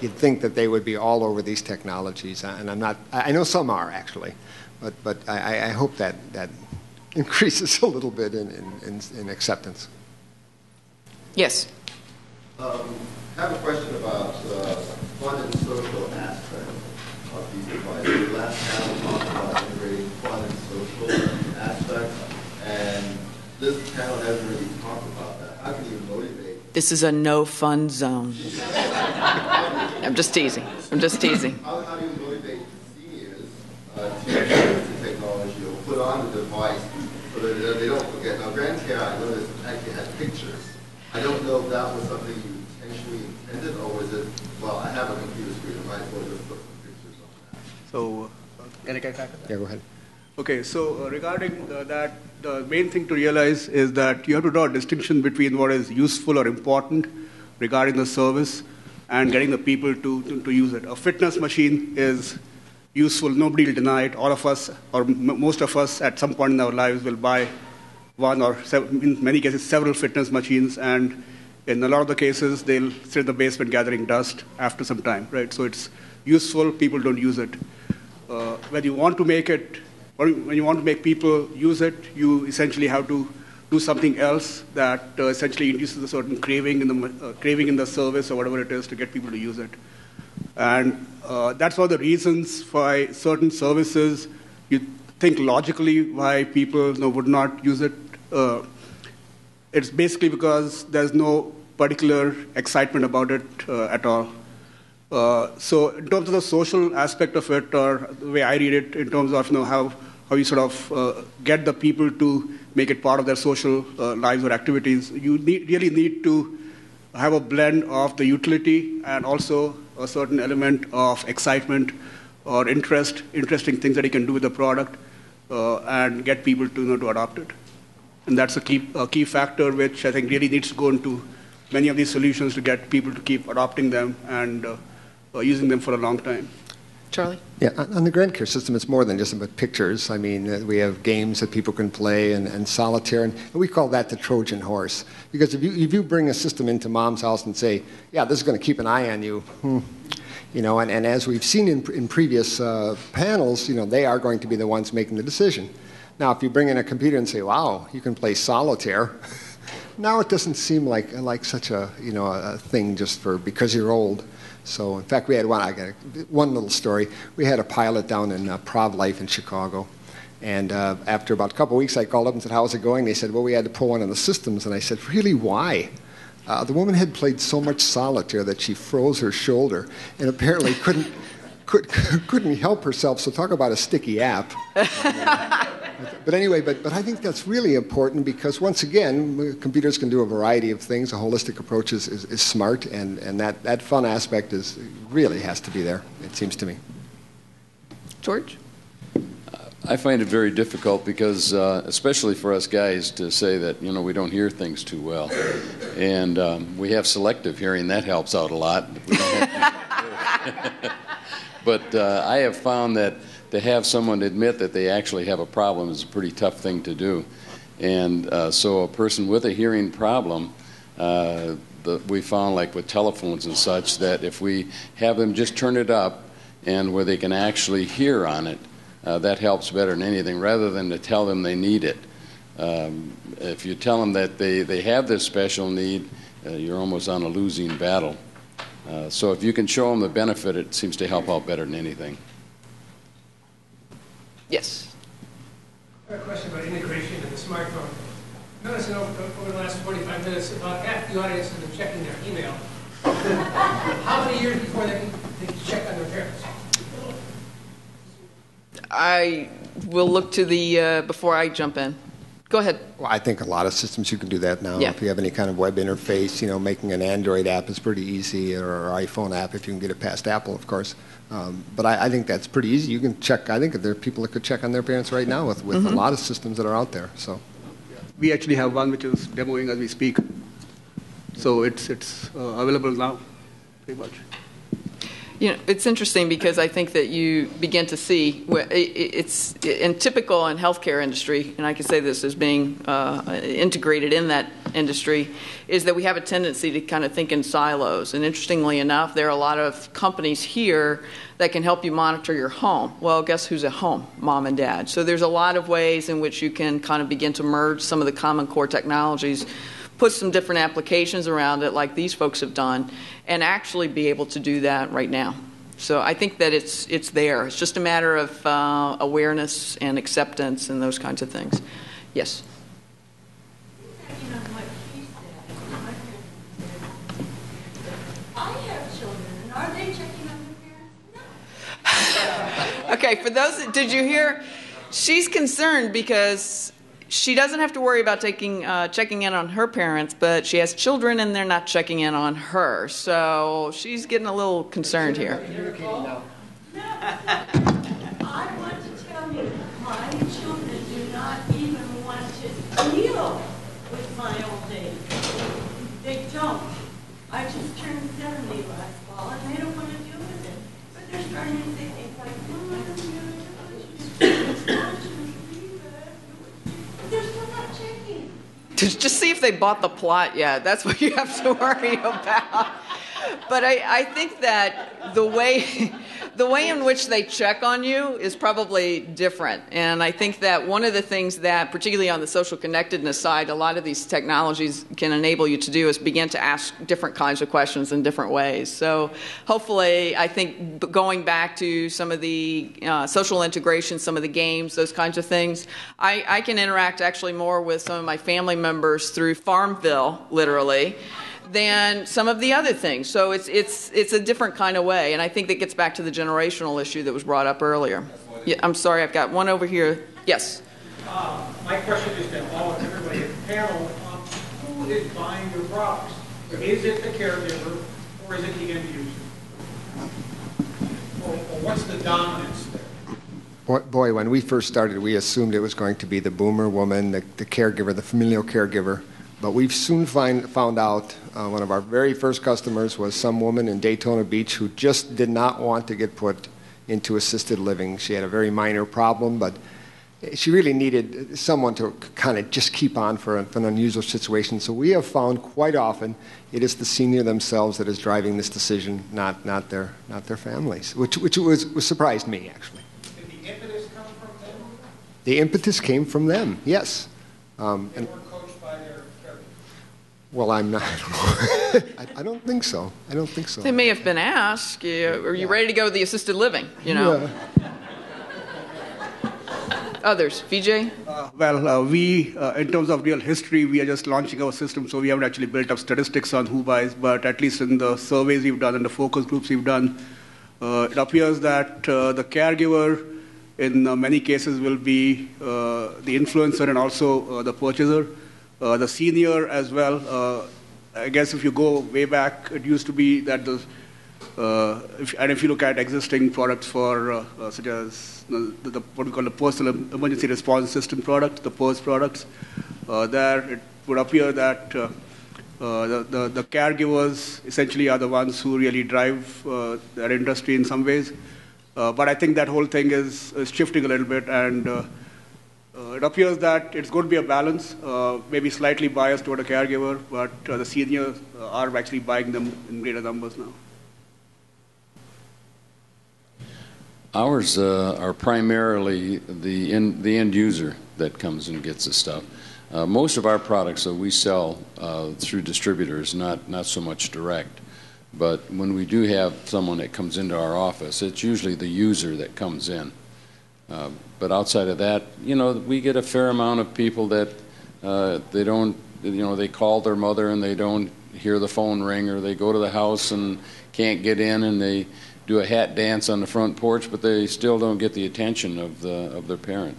you'd think that they would be all over these technologies, and I'm not. I know some are actually, but I hope that increases a little bit in acceptance. Yes. I have a question about fun and social aspect of these devices. The last panel talked about integrating fun and social aspects, and this panel hasn't really talked about that. How can you motivate? This is a no-fun zone. I'm just teasing. I'm just teasing. How do you motivate seniors to use the technology or put on the device so that they don't forget? Now, GrandCare, I noticed, actually had pictures. I don't know if that was something you intentionally intended, or was it, well, I have a computer screen, I might as well just put some pictures on that. So, can I get back to that? Yeah, go ahead. Okay, so regarding that, the main thing to realize is that you have to draw a distinction between what is useful or important regarding the service and getting the people to use it. A fitness machine is useful. Nobody will deny it. All of us, or most of us, at some point in our lives will buy one or in many cases several fitness machines, and in a lot of the cases they'll sit in the basement gathering dust after some time, right? So it's useful. People don't use it. When you want to make people use it, you essentially have to do something else that essentially induces a certain craving in the service or whatever it is to get people to use it. And that's one of the reasons why certain services, you think logically why people would not use it. It's basically because there's no particular excitement about it at all. So in terms of the social aspect of it, or the way I read it, in terms of how you sort of get the people to make it part of their social lives or activities, you really need to have a blend of the utility and also a certain element of excitement or interesting things that you can do with the product, and get people to adopt it. And that's a key factor which I think really needs to go into many of these solutions to get people to keep adopting them and using them for a long time. Charlie? Yeah, on the GrandCare system, it's more than just about pictures. I mean, we have games that people can play and solitaire, and we call that the Trojan horse. Because if you bring a system into mom's house and say, yeah, this is going to keep an eye on you, and as we've seen in previous panels, they are going to be the ones making the decision. Now, if you bring in a computer and say, wow, you can play solitaire, now it doesn't seem like such a thing just because you're old. So, in fact, we had one little story. We had a pilot down in Prov Life in Chicago, and after about a couple of weeks, I called up and said, "How's it going?" They said, "Well, we had to pull one of the systems," and I said, "Really? Why?" The woman had played so much solitaire that she froze her shoulder, and apparently couldn't help herself. So, talk about a sticky app. But anyway, but I think that's really important because, once again, computers can do a variety of things. A holistic approach is smart, and that fun aspect really has to be there, it seems to me. George? I find it very difficult because, especially for us guys, to say that, we don't hear things too well. And we have selective hearing. That helps out a lot. But I have found that to have someone admit that they actually have a problem is a pretty tough thing to do. And so a person with a hearing problem, we found, like with telephones and such, that if we have them just turn it up and where they can actually hear on it, that helps better than anything, rather than to tell them they need it. If you tell them that they have this special need, you're almost on a losing battle. So if you can show them the benefit, it seems to help out better than anything. Yes. I have a question about integration of the smartphone. Notice over the last 45 minutes, about half the audience has been checking their email. How many years before they can check on their parents? I will look to the, before I jump in. Go ahead. Well, I think a lot of systems you can do that now. Yeah. If you have any kind of web interface, making an Android app is pretty easy, or an iPhone app if you can get it past Apple, of course. But I think that's pretty easy. You can check. I think there are people that could check on their parents right now with a lot of systems that are out there. So, we actually have one which is demoing as we speak. So it's available now, pretty much. It's interesting because I think that you begin to see it's in typical in healthcare industry, and I can say this as being integrated in that industry is that we have a tendency to kind of think in silos. And interestingly enough, there are a lot of companies here that can help you monitor your home. Well, guess who's at home? Mom and dad. So there's a lot of ways in which you can kind of begin to merge some of the common core technologies, put some different applications around it like these folks have done, and actually be able to do that right now. So I think that it's there. It's just a matter of awareness and acceptance and those kinds of things. Yes? I have children, and are they checking on their parents? No. Okay, for those, did you hear? She's concerned because she doesn't have to worry about checking in on her parents, but she has children and they're not checking in on her. So she's getting a little concerned here. No. I want to tell you, my children do not even want to deal with my old age. They don't. I just turned 70 last fall, and they don't want to deal with it. But they're starting to say things like, they're still not checking. Just see if they bought the plot yet. That's what you have to worry about. But I think that the way in which they check on you is probably different. And I think that one of the things that, particularly on the social connectedness side, a lot of these technologies can enable you to do is begin to ask different kinds of questions in different ways. So hopefully, I think going back to some of the social integration, some of the games, those kinds of things, I can interact actually more with some of my family members through Farmville, literally, than some of the other things. So it's a different kind of way. And I think that gets back to the generational issue that was brought up earlier. Yeah, I'm sorry, I've got one over here. Yes? My question is to all of everybody at the panel. Who is buying your products? Is it the caregiver or is it the end user? Or what's the dominance there? Boy, when we first started, we assumed it was going to be the boomer woman, the caregiver, the familial caregiver. But we've soon found out one of our very first customers was some woman in Daytona Beach who just did not want to get put into assisted living. She had a very minor problem, but she really needed someone to kind of just keep on for an unusual situation. So we have found quite often it is the senior themselves that is driving this decision, not their families, which surprised me, actually. Did the impetus come from them? The impetus came from them, yes. And well, I'm not. I don't think so. I don't think so. They may have been asked, are you ready to go to the assisted living? You know. Yeah. Others, Vijay? We, in terms of real history, we are just launching our system, so we haven't actually built up statistics on who buys, but at least in the surveys we've done and the focus groups we've done, it appears that the caregiver in many cases will be the influencer and also the purchaser. The senior as well. I guess if you go way back, it used to be that if you look at existing products for such as what we call the personal emergency response system product, the PERS products, there it would appear that the caregivers essentially are the ones who really drive their industry in some ways. But I think that whole thing is shifting a little bit, and it appears that it's going to be a balance, maybe slightly biased toward a caregiver, but the seniors are actually buying them in greater numbers now. Ours are primarily the end user that comes and gets the stuff. Most of our products that we sell through distributors, not so much direct. But when we do have someone that comes into our office, it's usually the user that comes in. But outside of that, we get a fair amount of people that they don't, they call their mother and they don't hear the phone ring, or they go to the house and can't get in, and they do a hat dance on the front porch, but they still don't get the attention of their parent.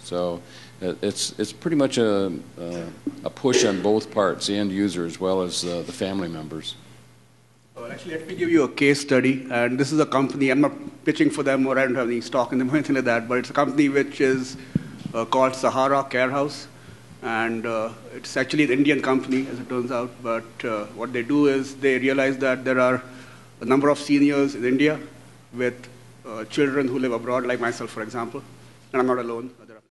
So it's pretty much a push on both parts, the end user as well as the family members. Actually, let me give you a case study. And this is a company, I'm not pitching for them or I don't have any stock in them or anything like that, but it's a company which is called Sahara Care House. And it's actually an Indian company, as it turns out. But what they do is they realize that there are a number of seniors in India with children who live abroad, like myself, for example. And I'm not alone.